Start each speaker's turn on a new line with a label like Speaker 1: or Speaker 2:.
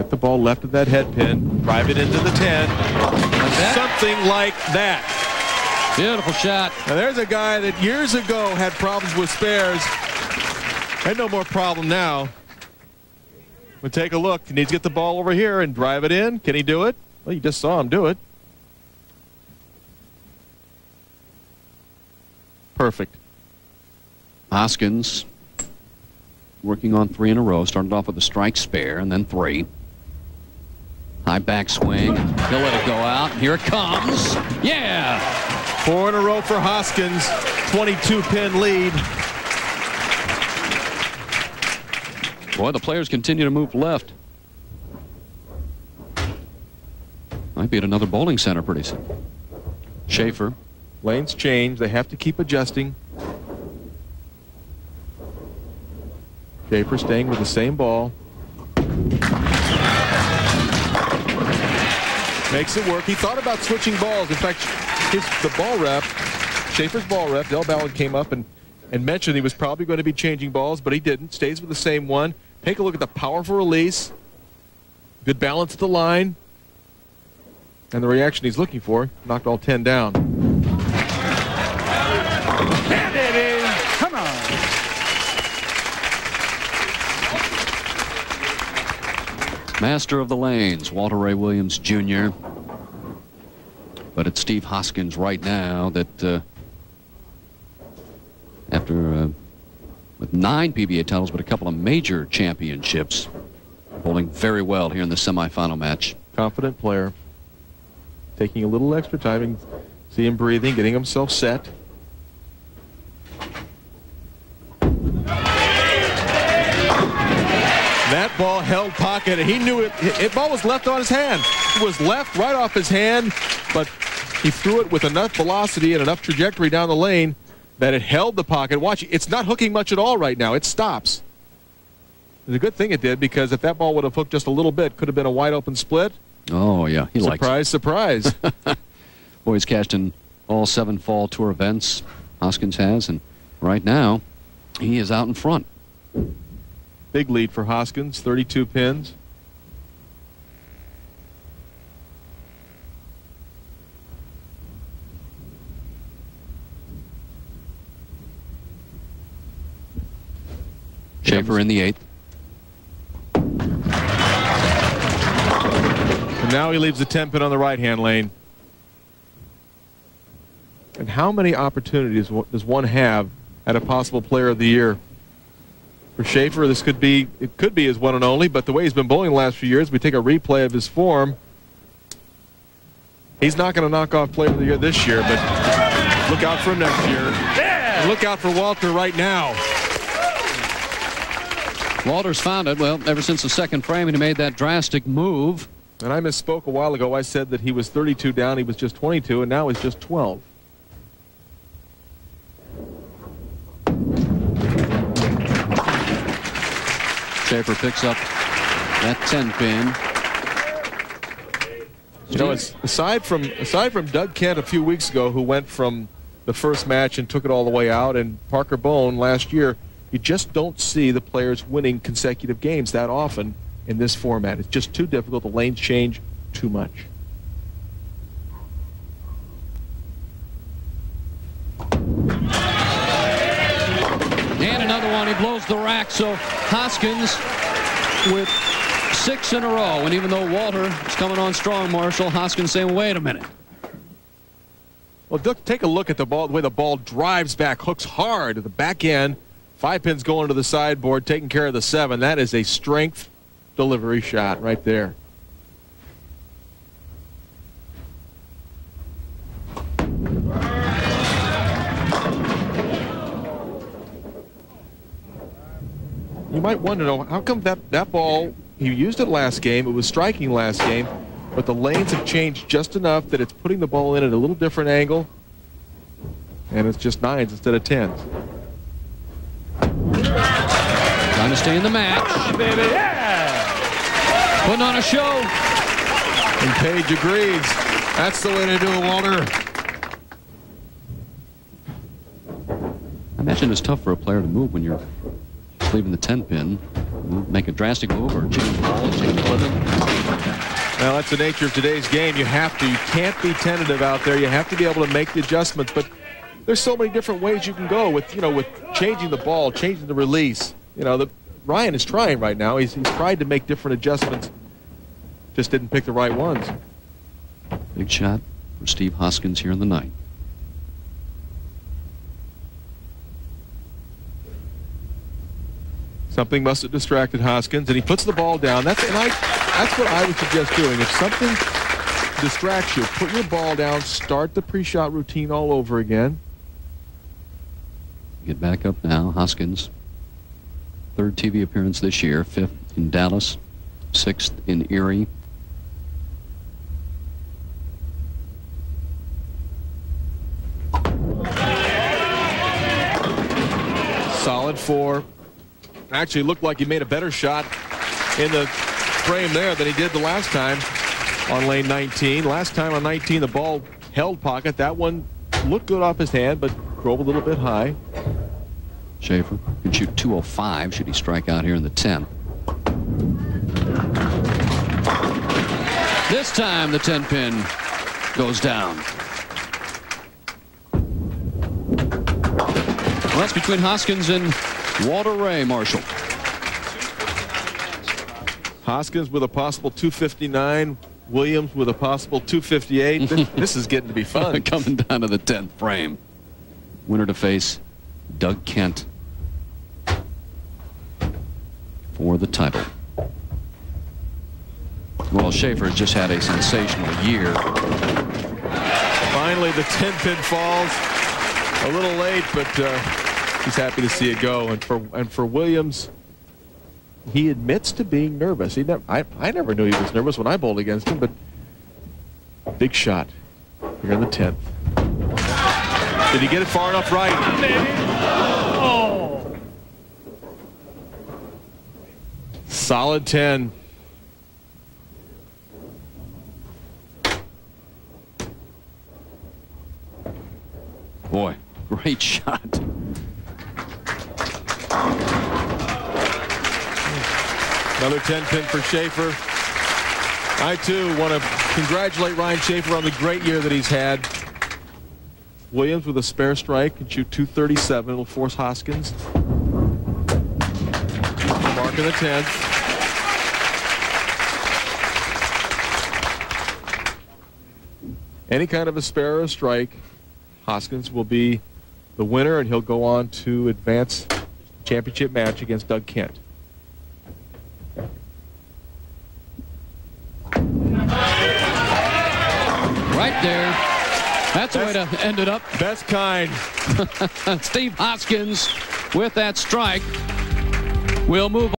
Speaker 1: Get the ball left of that head pin, drive it into the 10.
Speaker 2: Like
Speaker 1: something like that.
Speaker 2: Beautiful shot.
Speaker 1: Now there's a guy that years ago had problems with spares. Had no more problem now. But take a look. He needs to get the ball over here and drive it in. Can he do it? Well, you just saw him do it. Perfect.
Speaker 2: Hoskins working on 3 in a row. Started off with a strike spare and then 3. High backswing. He'll let it go out. Here it comes. Yeah.
Speaker 1: 4 in a row for Hoskins. 22-pin lead.
Speaker 2: Boy, the players continue to move left. Might be at another bowling center pretty soon. Shafer.
Speaker 1: Lanes change. They have to keep adjusting. Shafer staying with the same ball. Makes it work. He thought about switching balls. In fact, the ball rep, Shafer's ball rep, Del Ballard, came up and mentioned he was probably going to be changing balls, but he didn't. Stays with the same one. Take a look at the powerful release. Good balance at the line. And the reaction he's looking for. Knocked all 10 down.
Speaker 3: Yeah, baby. Come on.
Speaker 2: Master of the lanes, Walter Ray Williams Jr. But it's Steve Hoskins right now that after with 9 PBA titles but a couple of major championships, bowling very well here in the semifinal match.
Speaker 1: Confident player. Taking a little extra time. You can see him breathing, getting himself set. That ball held pocket, and he knew it. It ball was left on his hand. It was left right off his hand, but he threw it with enough velocity and enough trajectory down the lane that it held the pocket. Watch, it's not hooking much at all right now. It stops. It's a good thing it did, because if that ball would have hooked just a little bit, could have been a wide open split.
Speaker 2: Oh, yeah. He likes it.
Speaker 1: Surprise, surprise.
Speaker 2: Boy, he's cashed in all 7 fall tour events, Hoskins has, and right now he is out in front.
Speaker 1: Big lead for Hoskins, 32 pins.
Speaker 2: Shafer in the 8th.
Speaker 1: And now he leaves the 10 pin on the right-hand lane. And how many opportunities does one have at a possible Player of the Year? For Shafer, it could be his one and only, but the way he's been bowling the last few years, we take a replay of his form. He's not going to knock off Player of the Year this year, but look out for him next year. Yeah. And look out for Walter right now.
Speaker 2: Walter's found it. Well, ever since the second frame, he made that drastic move.
Speaker 1: And I misspoke a while ago. I said that he was 32 down. He was just 22, and now he's just 12.
Speaker 2: Shafer picks up that 10 pin.
Speaker 1: You know, aside from Doug Kent a few weeks ago, who went from the first match and took it all the way out, and Parker Bone last year, you just don't see the players winning consecutive games that often in this format. It's just too difficult. The lanes change too much.
Speaker 2: And another one. He blows the rack. So Hoskins with 6 in a row. And even though Walter is coming on strong, Marshall, Hoskins saying, wait a minute.
Speaker 1: Well, take a look at the ball, the way the ball drives back, hooks hard at the back end. 5 pins going to the sideboard, taking care of the 7. That is a strength delivery shot right there. You might wonder, how come that ball, he used it last game, it was striking last game, but the lanes have changed just enough that it's putting the ball in at a little different angle, and it's just 9s instead of 10s.
Speaker 2: Trying to stay in the match.
Speaker 3: Oh, baby, yeah.
Speaker 2: Putting on a show.
Speaker 1: And Page agrees. That's the way to do it, Walter.
Speaker 2: I imagine it's tough for a player to move when you're leaving the 10-pin. Make a drastic move or change balls, change equipment.
Speaker 1: Well, that's the nature of today's game. You can't be tentative out there. You have to be able to make the adjustments. But there's so many different ways you can go with changing the ball, changing the release. Ryan is trying right now. He's tried to make different adjustments. Just didn't pick the right ones.
Speaker 2: Big shot for Steve Hoskins here in the ninth.
Speaker 1: Something must have distracted Hoskins, and he puts the ball down. That's what I would suggest doing. If something distracts you, put your ball down, start the pre-shot routine all over again.
Speaker 2: Get back up now. Hoskins, third TV appearance this year, 5th in Dallas, 6th in Erie.
Speaker 1: Solid 4. Actually looked like he made a better shot in the frame there than he did the last time on lane 19. Last time on 19, the ball held pocket. That one looked good off his hand, but drove a little bit high.
Speaker 2: Shafer can shoot .205 should he strike out here in the 10th. This time the 10-pin goes down. Well, that's between Hoskins and Walter Ray, Marshall.
Speaker 1: Hoskins with a possible 259. Williams with a possible 258. This is getting to be fun.
Speaker 2: Coming down to the 10th frame. Winner to face Doug Kent for the title. Well, Shafer just had a sensational year.
Speaker 1: Finally, the 10-pin falls. A little late, but he's happy to see it go. And for Williams, he admits to being nervous. I never knew he was nervous when I bowled against him, but big shot here in the 10th. Did he get it far enough right?
Speaker 3: Oh.
Speaker 1: Solid 10.
Speaker 2: Boy, great shot.
Speaker 1: Another 10-pin for Shafer. I, too, want to congratulate Ryan Shafer on the great year that he's had. Williams with a spare strike can shoot .237. It'll force Hoskins. Mark in the 10th. Any kind of a spare or a strike, Hoskins will be the winner, and he'll go on to advance championship match against Doug Kent.
Speaker 2: Right there. That's the way to end it up.
Speaker 1: Best kind.
Speaker 2: Steve Hoskins with that strike. We'll move on.